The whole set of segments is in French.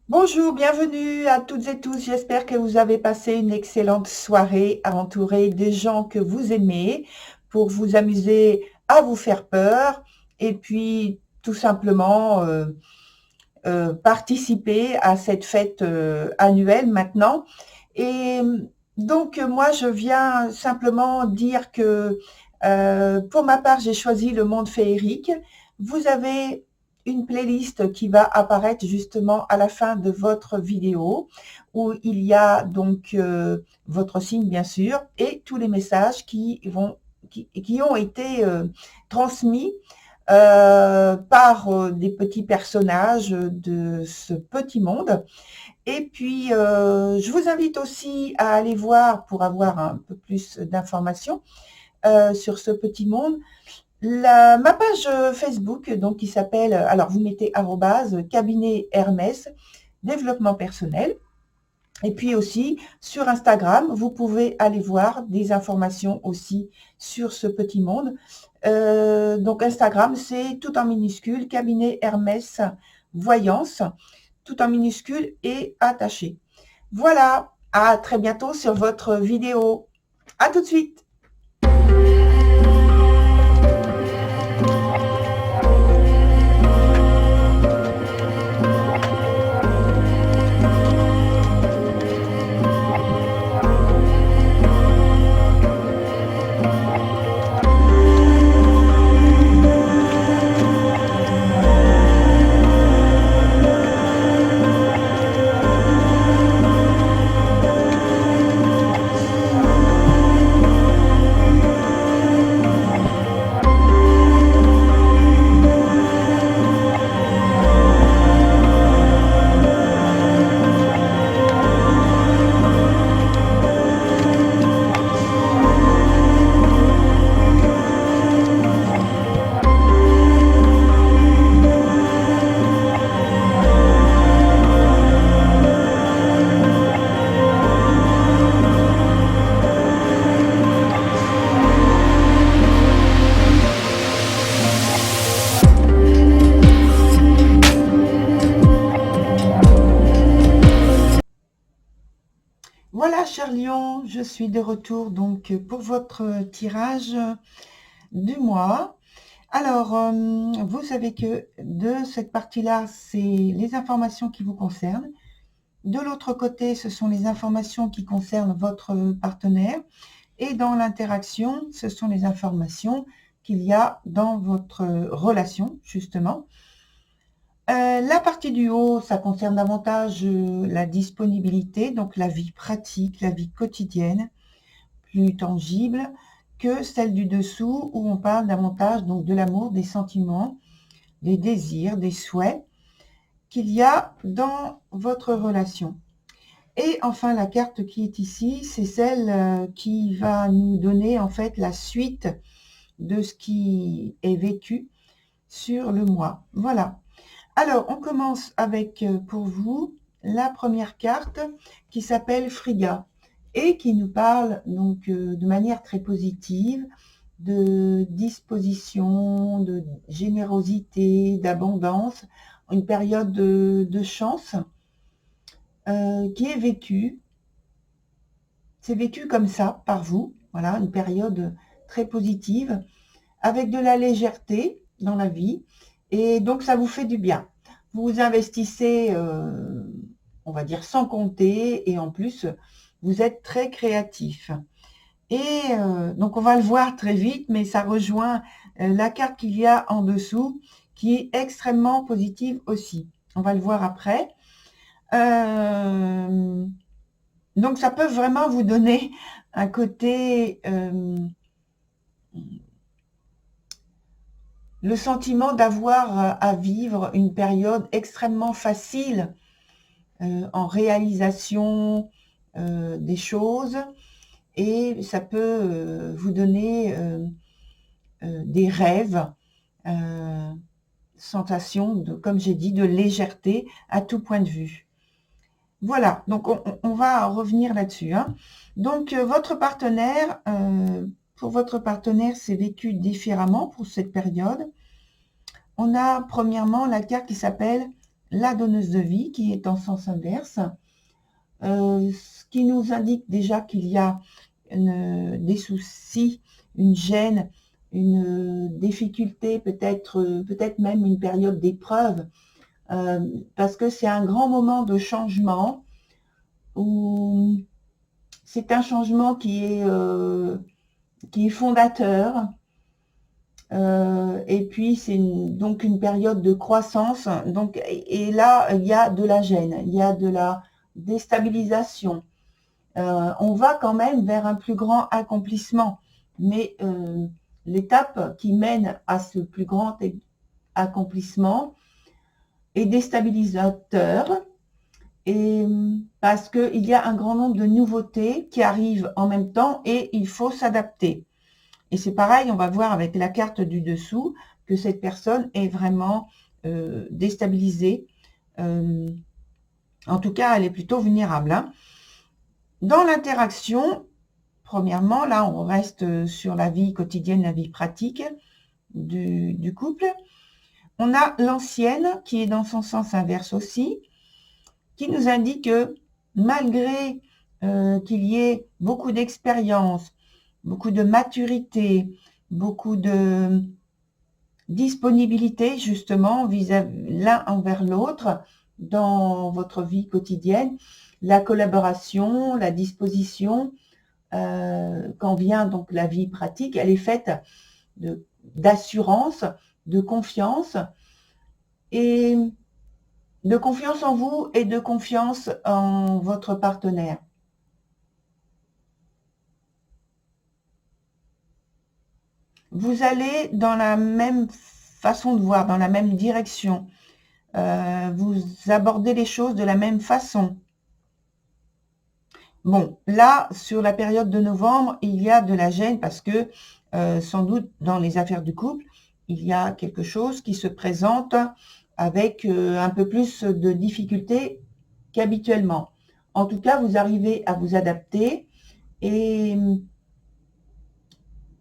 Bonjour, bienvenue à toutes et tous. J'espère que vous avez passé une excellente soirée entourée des gens que vous aimez pour vous amuser à vous faire peur et puis tout simplement participer à cette fête annuelle maintenant. Et donc moi je viens simplement dire que pour ma part j'ai choisi le monde féerique. Vous avez une playlist qui va apparaître justement à la fin de votre vidéo où il y a donc votre signe bien sûr et tous les messages qui ont été transmis par des petits personnages de ce petit monde. Et puis, je vous invite aussi à aller voir, pour avoir un peu plus d'informations sur ce petit monde, ma page Facebook, donc qui s'appelle, alors vous mettez arrobase cabinet Hermès développement personnel. Et puis aussi sur Instagram, vous pouvez aller voir des informations aussi sur ce petit monde. Donc Instagram, c'est tout en minuscule, cabinet Hermès Voyance, tout en minuscule et attaché. Voilà, à très bientôt sur votre vidéo. À tout de suite. Voilà, cher Lion, je suis de retour donc pour votre tirage du mois. Alors, vous savez que de cette partie-là, c'est les informations qui vous concernent. De l'autre côté, ce sont les informations qui concernent votre partenaire. Et dans l'interaction, ce sont les informations qu'il y a dans votre relation, justement. La partie du haut, ça concerne davantage la disponibilité, donc la vie pratique, la vie quotidienne, plus tangible, que celle du dessous où on parle davantage donc de l'amour, des sentiments, des désirs, des souhaits qu'il y a dans votre relation. Et enfin, la carte qui est ici, c'est celle qui va nous donner en fait la suite de ce qui est vécu sur le mois. Voilà. Alors, on commence avec, pour vous, la première carte qui s'appelle Friga et qui nous parle donc de manière très positive de disposition, de générosité, d'abondance, une période de chance qui est vécue. C'est vécu comme ça par vous, voilà, une période très positive, avec de la légèreté dans la vie, et donc ça vous fait du bien. Vous investissez, on va dire, sans compter, et en plus, vous êtes très créatif. Et donc, on va le voir très vite, mais ça rejoint la carte qu'il y a en dessous, qui est extrêmement positive aussi. On va le voir après. Donc, ça peut vraiment vous donner un côté, le sentiment d'avoir à vivre une période extrêmement facile en réalisation des choses. Et ça peut vous donner des rêves, sensation, de, comme j'ai dit, de légèreté à tout point de vue. Voilà, donc on va revenir là-dessus. Hein. Donc, pour votre partenaire, c'est vécu différemment pour cette période. On a premièrement la carte qui s'appelle la donneuse de vie qui est en sens inverse, ce qui nous indique déjà qu'il y a des soucis, une gêne, une difficulté, peut-être même une période d'épreuve, parce que c'est un grand moment de changement où c'est un changement qui est fondateur, et puis c'est donc une période de croissance. Donc, et là, il y a de la gêne, il y a de la déstabilisation. On va quand même vers un plus grand accomplissement, mais l'étape qui mène à ce plus grand accomplissement est déstabilisateur, et parce qu'il y a un grand nombre de nouveautés qui arrivent en même temps et il faut s'adapter. Et c'est pareil, on va voir avec la carte du dessous que cette personne est vraiment déstabilisée. En tout cas, elle est plutôt vulnérable, hein. Dans l'interaction, premièrement, là, on reste sur la vie quotidienne, la vie pratique du couple. On a l'ancienne qui est dans son sens inverse aussi, qui nous indique que malgré qu'il y ait beaucoup d'expérience, beaucoup de maturité, beaucoup de disponibilité justement l'un envers l'autre dans votre vie quotidienne, la collaboration, la disposition, quand vient donc la vie pratique, elle est faite d'assurance, de confiance, et de confiance en vous et de confiance en votre partenaire. Vous allez dans la même façon de voir, dans la même direction. Vous abordez les choses de la même façon. Bon, là, sur la période de novembre, il y a de la gêne parce que, sans doute, dans les affaires du couple, il y a quelque chose qui se présente avec un peu plus de difficultés qu'habituellement. En tout cas, vous arrivez à vous adapter et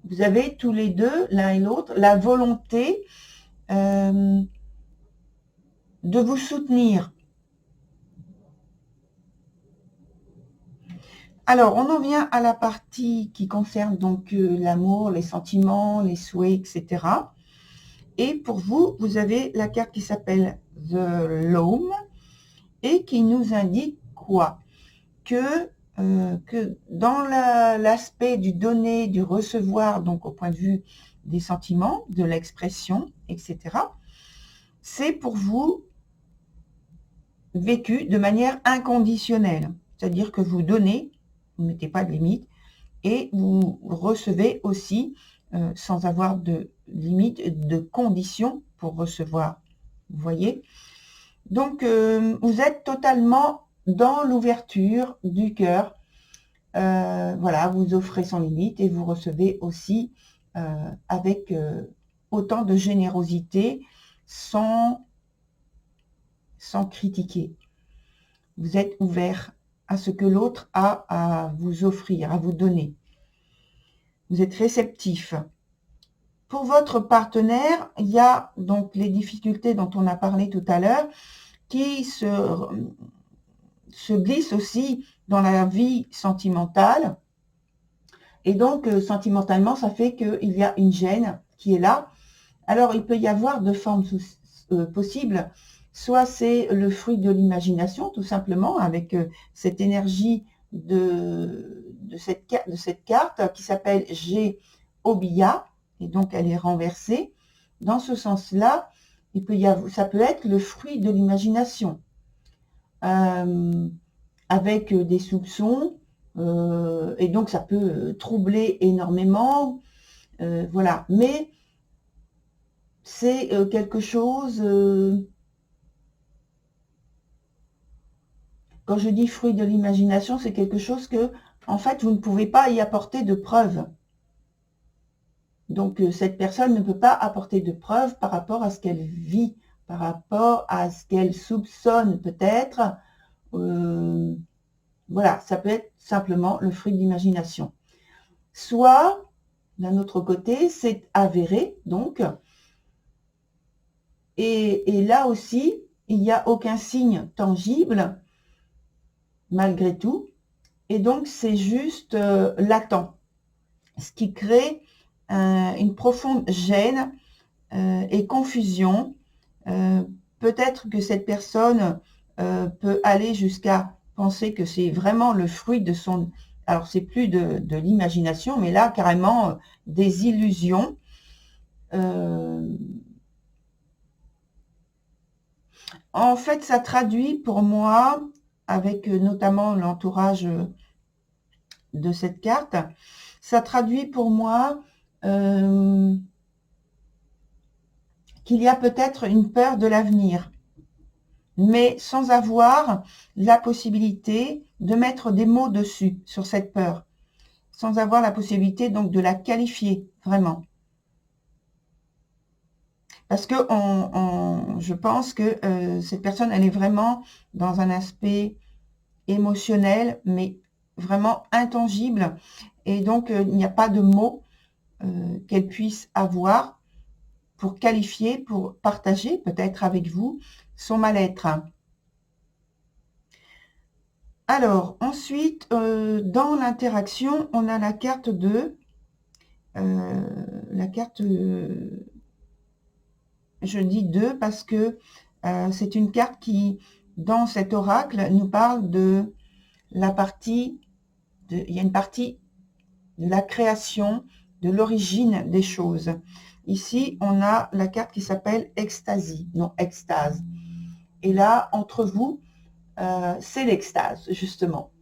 vous avez tous les deux, l'un et l'autre, la volonté de vous soutenir. Alors, on en vient à la partie qui concerne donc l'amour, les sentiments, les souhaits, etc. Et pour vous, vous avez la carte qui s'appelle The Loam et qui nous indique quoi? Que dans l'aspect du donner, du recevoir, donc au point de vue des sentiments, de l'expression, etc., c'est pour vous vécu de manière inconditionnelle. C'est-à-dire que vous donnez, vous ne mettez pas de limite, et vous recevez aussi sans avoir de limite, de conditions pour recevoir. Vous voyez? Donc, vous êtes totalement dans l'ouverture du cœur. Voilà, vous offrez sans limite et vous recevez aussi avec autant de générosité sans critiquer. Vous êtes ouvert à ce que l'autre a à vous offrir, à vous donner. Vous êtes réceptif. Pour votre partenaire, il y a donc les difficultés dont on a parlé tout à l'heure qui se glissent aussi dans la vie sentimentale. Et donc, sentimentalement, ça fait qu'il y a une gêne qui est là. Alors, il peut y avoir deux formes possibles. Soit c'est le fruit de l'imagination, tout simplement, avec cette énergie de cette carte qui s'appelle G Obia, et donc elle est renversée. Dans ce sens-là, ça peut être le fruit de l'imagination, avec des soupçons, et donc ça peut troubler énormément, voilà. Mais c'est quelque chose, quand je dis fruit de l'imagination, c'est quelque chose que, en fait, vous ne pouvez pas y apporter de preuves. Donc, cette personne ne peut pas apporter de preuves par rapport à ce qu'elle vit, par rapport à ce qu'elle soupçonne peut-être. Voilà, ça peut être simplement le fruit de l'imagination. Soit, d'un autre côté, c'est avéré, donc. Et là aussi, il n'y a aucun signe tangible, malgré tout. Et donc, c'est juste latent. Ce qui crée une profonde gêne et confusion. Peut-être que cette personne peut aller jusqu'à penser que c'est vraiment le fruit de son... Alors, c'est plus de l'imagination, mais là, carrément, des illusions. En fait, ça traduit pour moi, avec notamment l'entourage de cette carte, ça traduit pour moi qu'il y a peut-être une peur de l'avenir, mais sans avoir la possibilité de mettre des mots dessus, sur cette peur, sans avoir la possibilité donc de la qualifier vraiment. Parce que je pense que cette personne, elle est vraiment dans un aspect émotionnel, mais vraiment intangible, et donc il n'y a pas de mots qu'elle puisse avoir pour qualifier, pour partager peut-être avec vous son mal-être. Alors, ensuite, dans l'interaction, on a la carte de... je dis 2 parce que c'est une carte qui, dans cet oracle, nous parle de la partie... il y a une partie de la création, de l'origine des choses. Ici, on a la carte qui s'appelle Extasie, non, Extase. Et là, entre vous, c'est l'extase, justement.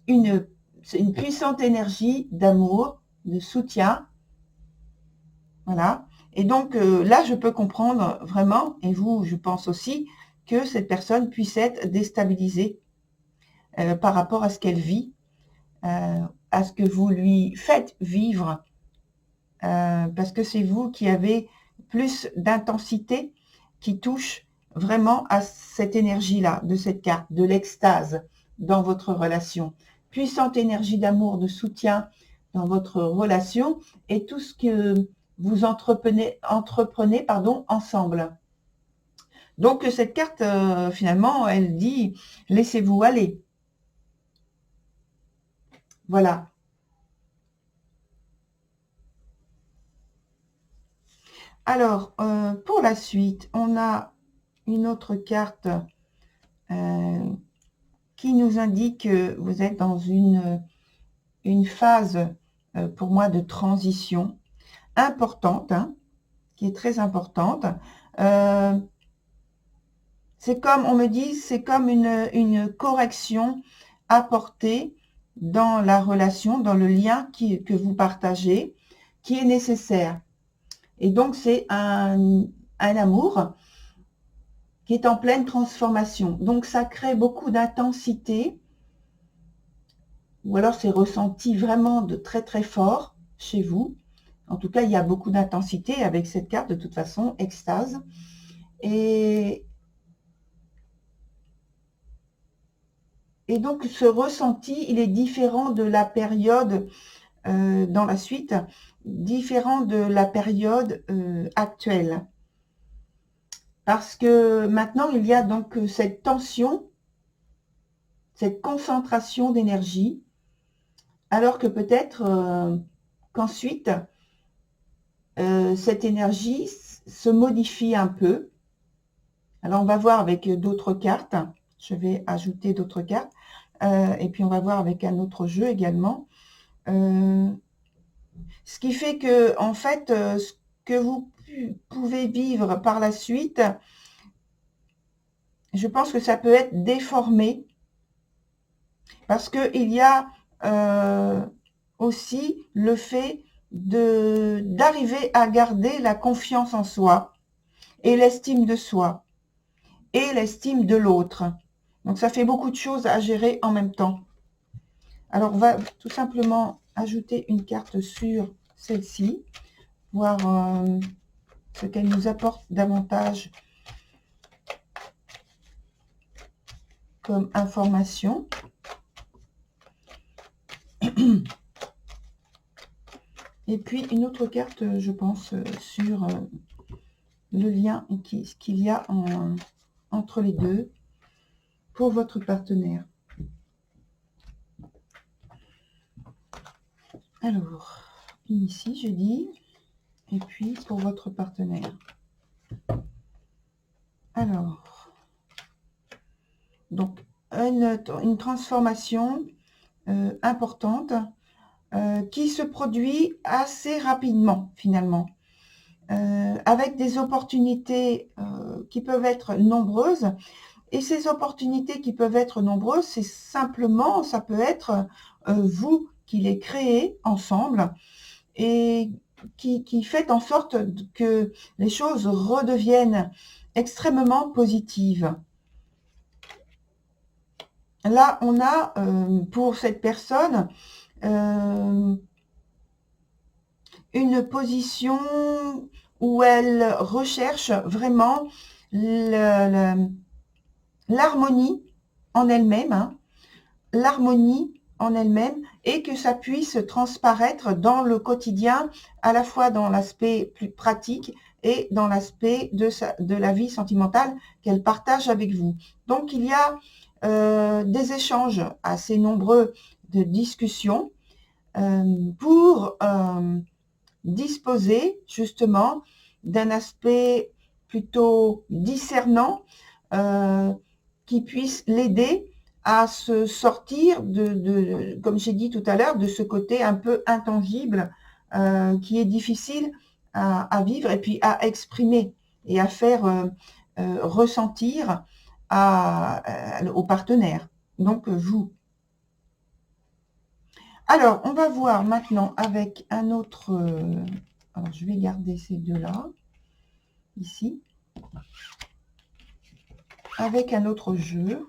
C'est une puissante énergie d'amour, de soutien. Voilà. Et donc, là, je peux comprendre vraiment, et vous, je pense aussi, que cette personne puisse être déstabilisée par rapport à ce qu'elle vit, à ce que vous lui faites vivre, parce que c'est vous qui avez plus d'intensité qui touche vraiment à cette énergie-là, de cette carte, de l'extase dans votre relation. Puissante énergie d'amour, de soutien dans votre relation et tout ce que vous entreprenez ensemble. Donc cette carte, finalement, elle dit « laissez-vous aller ». Voilà. Alors, pour la suite, on a une autre carte qui nous indique que vous êtes dans une phase, pour moi, de transition importante, hein, qui est très importante. C'est comme, on me dit, c'est comme une correction apportée dans la relation, dans le lien que vous partagez, qui est nécessaire. Et donc, c'est un amour qui est en pleine transformation. Donc, ça crée beaucoup d'intensité, ou alors c'est ressenti vraiment de très très fort chez vous. En tout cas, il y a beaucoup d'intensité avec cette carte, de toute façon, extase. Et donc, ce ressenti, il est différent de la période dans la suite, différent de la période actuelle. Parce que maintenant, il y a donc cette tension, cette concentration d'énergie, alors que peut-être qu'ensuite, cette énergie se modifie un peu. Alors, on va voir avec d'autres cartes. Je vais ajouter d'autres cartes. Et puis, on va voir avec un autre jeu également. Ce qui fait que, en fait, ce que vous pouvez vivre par la suite, je pense que ça peut être déformé. Parce qu'il y a aussi le fait d'arriver à garder la confiance en soi et l'estime de soi et l'estime de l'autre. Donc, ça fait beaucoup de choses à gérer en même temps. Alors, on va tout simplement ajouter une carte sur celle-ci, voir ce qu'elle nous apporte davantage comme information. Et puis, une autre carte, je pense, sur le lien qu'il y a entre les deux pour votre partenaire. Alors, une ici, je dis, et puis pour votre partenaire. Alors, donc, une transformation importante qui se produit assez rapidement, finalement, avec des opportunités qui peuvent être nombreuses. Et ces opportunités qui peuvent être nombreuses, c'est simplement, ça peut être vous qui les créez ensemble et qui faites en sorte que les choses redeviennent extrêmement positives. Là, on a pour cette personne une position où elle recherche vraiment l'harmonie en elle-même, hein, l'harmonie en elle-même, et que ça puisse transparaître dans le quotidien, à la fois dans l'aspect plus pratique et dans l'aspect de la vie sentimentale qu'elle partage avec vous. Donc, il y a des échanges assez nombreux de discussions pour disposer justement d'un aspect plutôt discernant qui puisse l'aider à se sortir comme j'ai dit tout à l'heure, de ce côté un peu intangible qui est difficile à vivre et puis à exprimer et à faire ressentir au partenaire, donc vous. Alors, on va voir maintenant avec un autre... alors, je vais garder ces deux-là, ici, avec un autre jeu.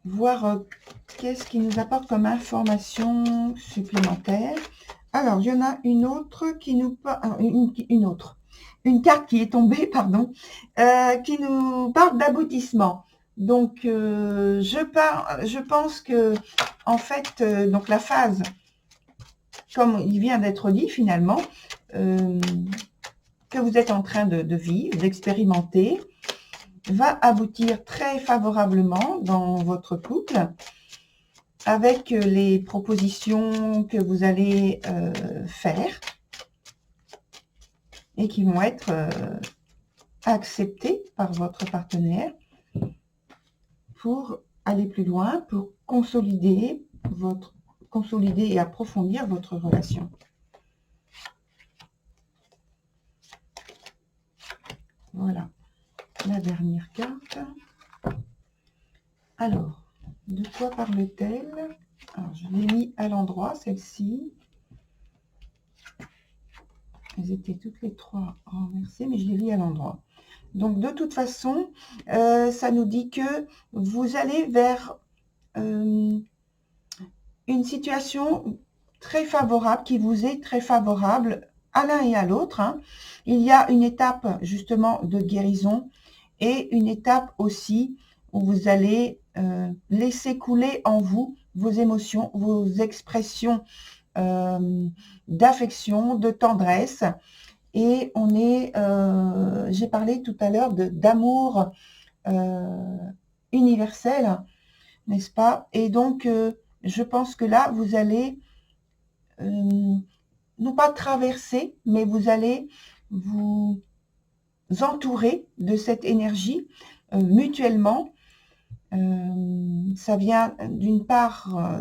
Voir qu'est-ce qui nous apporte comme information supplémentaire. Alors, il y en a une autre qui nous... Une carte qui est tombée, pardon, qui nous parle d'aboutissement. Donc, je pense que, en fait, donc la phase, comme il vient d'être dit finalement, que vous êtes en train de vivre, d'expérimenter, va aboutir très favorablement dans votre couple, avec les propositions que vous allez faire et qui vont être acceptées par votre partenaire pour aller plus loin, pour consolider et approfondir votre relation. Voilà la dernière carte. Alors, de quoi parle-t-elle? Alors, je l'ai mis à l'endroit, celle-ci. Elles étaient toutes les trois renversées, mais je l'ai mis à l'endroit. Donc, de toute façon, ça nous dit que vous allez vers une situation très favorable, qui vous est très favorable à l'un et à l'autre. Hein. Il y a une étape, justement, de guérison et une étape aussi où vous allez laisser couler en vous vos émotions, vos expressions d'affection, de tendresse. Et on est, j'ai parlé tout à l'heure d'amour universel, n'est-ce pas? Et donc, je pense que là, vous allez, non pas traverser, mais vous allez vous entourer de cette énergie mutuellement. Ça vient d'une part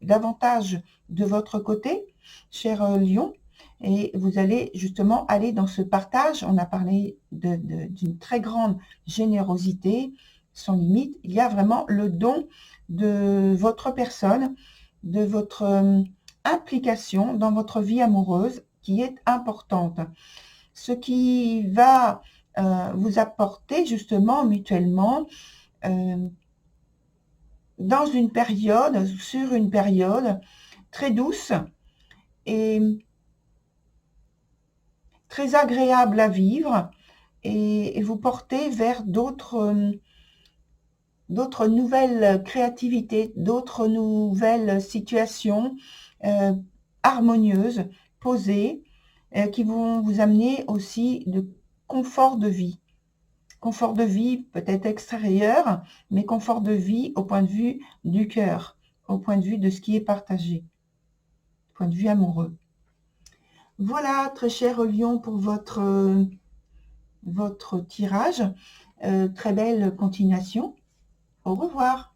davantage de votre côté, cher Lion, et vous allez justement aller dans ce partage. On a parlé d'une très grande générosité, sans limite. Il y a vraiment le don de votre personne, de votre implication dans votre vie amoureuse qui est importante. Ce qui va vous apporter justement mutuellement dans une période, sur une période très douce et très agréable à vivre, et vous porter vers d'autres nouvelles créativités, d'autres nouvelles situations harmonieuses, posées, qui vont vous amener aussi de confort de vie. Confort de vie peut-être extérieur, mais confort de vie au point de vue du cœur, au point de vue de ce qui est partagé, point de vue amoureux. Voilà, très cher Lion, pour votre tirage. Très belle continuation. Au revoir.